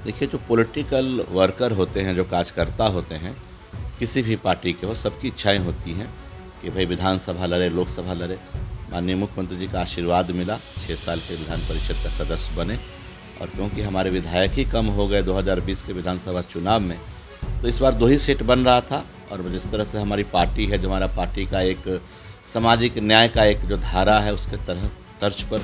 देखिए, जो political worker होते हैं, जो कार्यकर्ता होते हैं, किसी भी पार्टी के हो, सबकी इच्छाएं होती हैं कि भाई विधानसभा लड़े, लोकसभा लड़े। माननीय मुख्यमंत्री जी का आशीर्वाद मिला, 6 साल के विधान परिषद का सदस्य बने। और क्योंकि हमारे विधायक ही कम हो गए 2020 के विधानसभा चुनाव में, तो इस बार 2 ही सीट बन रहा था। और जिस तरह से हमारी पार्टी है, जो हमारा पार्टी का एक सामाजिक न्याय का एक जो धारा है, उसके तर्ज पर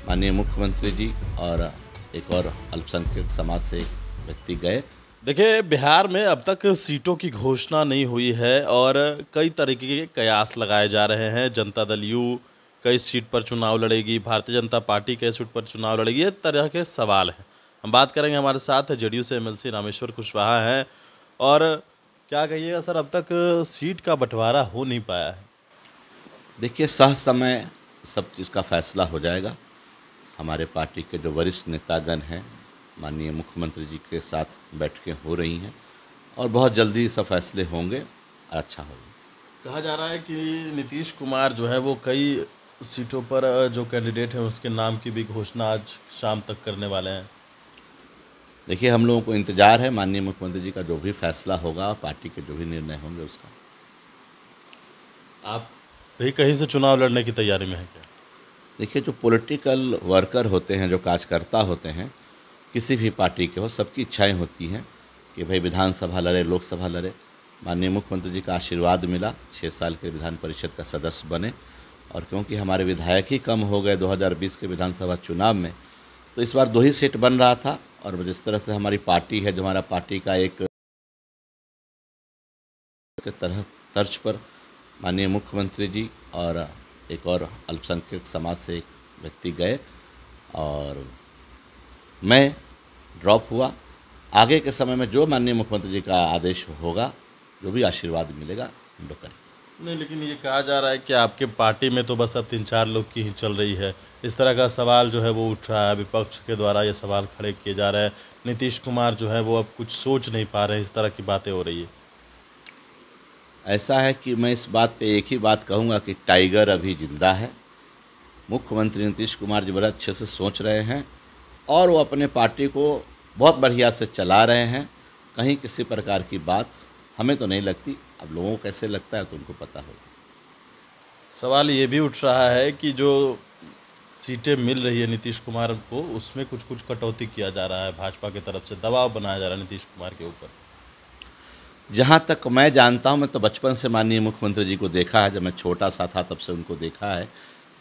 माननीय मुख्यमंत्री जी और एक और अल्पसंख्यक समाज से एक व्यक्ति गए। देखिए, बिहार में अब तक सीटों की घोषणा नहीं हुई है और कई तरीके के कयास लगाए जा रहे हैं। जनता दल यू कई सीट पर चुनाव लड़ेगी, भारतीय जनता पार्टी कई सीट पर चुनाव लड़ेगी, ये तरह के सवाल हैं। हम बात करेंगे, हमारे साथ जेडीयू से एमएलसी रामेश्वर कुशवाहा हैं। और क्या कहिएगा सर, अब तक सीट का बंटवारा हो नहीं पाया है। देखिए, सह समय सब चीज़ का फैसला हो जाएगा। हमारे पार्टी के जो वरिष्ठ नेतागण हैं, माननीय मुख्यमंत्री जी के साथ बैठकें हो रही हैं और बहुत जल्दी सब फैसले होंगे, अच्छा होगा। कहा जा रहा है कि नीतीश कुमार जो है वो कई सीटों पर जो कैंडिडेट हैं उसके नाम की भी घोषणा आज शाम तक करने वाले हैं। देखिए, हम लोगों को इंतज़ार है माननीय मुख्यमंत्री जी का जो भी फैसला होगा और पार्टी के जो भी निर्णय होंगे उसका। आप भी कहीं से चुनाव लड़ने की तैयारी में हैं क्या? देखिए, जो पॉलिटिकल वर्कर होते हैं, जो कार्यकर्ता होते हैं, किसी भी पार्टी के हो, सबकी इच्छाएं होती हैं कि भाई विधानसभा लड़े, लोकसभा लड़े। माननीय मुख्यमंत्री जी का आशीर्वाद मिला, 6 साल के विधान परिषद का सदस्य बने। और क्योंकि हमारे विधायक ही कम हो गए 2020 के विधानसभा चुनाव में, तो इस बार 2 ही सीट बन रहा था। और जिस तरह से हमारी पार्टी है, जो हमारा पार्टी का एक के तर्ज पर माननीय मुख्यमंत्री जी और एक और अल्पसंख्यक समाज से एक व्यक्ति गए और मैं ड्रॉप हुआ। आगे के समय में जो माननीय मुख्यमंत्री जी का आदेश होगा, जो भी आशीर्वाद मिलेगा, हम लोग करेंगे। नहीं, लेकिन ये कहा जा रहा है कि आपके पार्टी में तो बस अब 3-4 लोग की ही चल रही है। इस तरह का सवाल जो है वो उठ रहा है, विपक्ष के द्वारा ये सवाल खड़े किए जा रहे हैं। नीतीश कुमार जो है वो अब कुछ सोच नहीं पा रहे हैं, इस तरह की बातें हो रही है। ऐसा है कि मैं इस बात पे एक ही बात कहूँगा कि टाइगर अभी जिंदा है। मुख्यमंत्री नीतीश कुमार जी बड़े अच्छे से सोच रहे हैं और वो अपने पार्टी को बहुत बढ़िया से चला रहे हैं। कहीं किसी प्रकार की बात हमें तो नहीं लगती, अब लोगों को कैसे लगता है तो उनको पता होगा। सवाल ये भी उठ रहा है कि जो सीटें मिल रही है नीतीश कुमार को, उसमें कुछ कुछ कटौती किया जा रहा है, भाजपा की तरफ से दबाव बनाया जा रहा है नीतीश कुमार के ऊपर। जहाँ तक मैं जानता हूँ, मैं तो बचपन से माननीय मुख्यमंत्री जी को देखा है। जब मैं छोटा सा था तब से उनको देखा है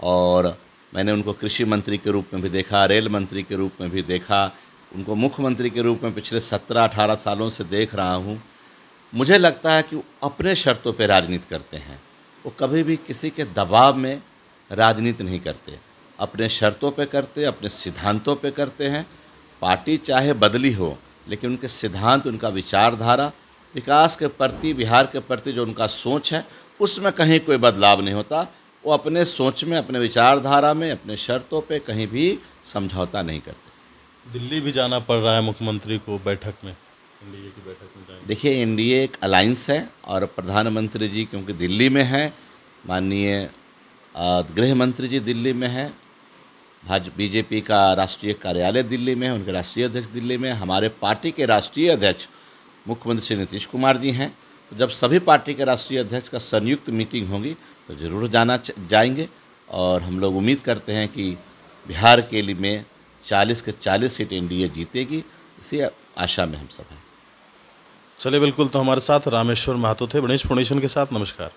और मैंने उनको कृषि मंत्री के रूप में भी देखा, रेल मंत्री के रूप में भी देखा, उनको मुख्यमंत्री के रूप में पिछले 17-18 सालों से देख रहा हूँ। मुझे लगता है कि वो अपने शर्तों पे राजनीति करते हैं। वो कभी भी किसी के दबाव में राजनीति नहीं करते, अपने शर्तों पे करते, अपने सिद्धांतों पे करते हैं। पार्टी चाहे बदली हो, लेकिन उनके सिद्धांत, उनका विचारधारा, विकास के प्रति, बिहार के प्रति जो उनका सोच है, उसमें कहीं कोई बदलाव नहीं होता। वो अपने सोच में, अपने विचारधारा में, अपने शर्तों पे कहीं भी समझौता नहीं करते। दिल्ली भी जाना पड़ रहा है मुख्यमंत्री को बैठक में, एनडीए की बैठक में जाएंगे। देखिए, एनडीए एक अलायंस है और प्रधानमंत्री जी क्योंकि दिल्ली में हैं, माननीय गृह मंत्री जी दिल्ली में हैं, बीजेपी का राष्ट्रीय कार्यालय दिल्ली में है, उनके राष्ट्रीय अध्यक्ष दिल्ली में, हमारे पार्टी के राष्ट्रीय अध्यक्ष मुख्यमंत्री श्री नीतीश कुमार जी हैं। तो जब सभी पार्टी के राष्ट्रीय अध्यक्ष का संयुक्त मीटिंग होगी तो ज़रूर जाएंगे। और हम लोग उम्मीद करते हैं कि बिहार के लिए में 40 के 40 सीट एनडीए जीतेगी, इसी आशा में हम सब हैं। चलिए, बिल्कुल। तो हमारे साथ रामेश्वर महतो थे, गणेश फाउंडेशन के साथ। नमस्कार।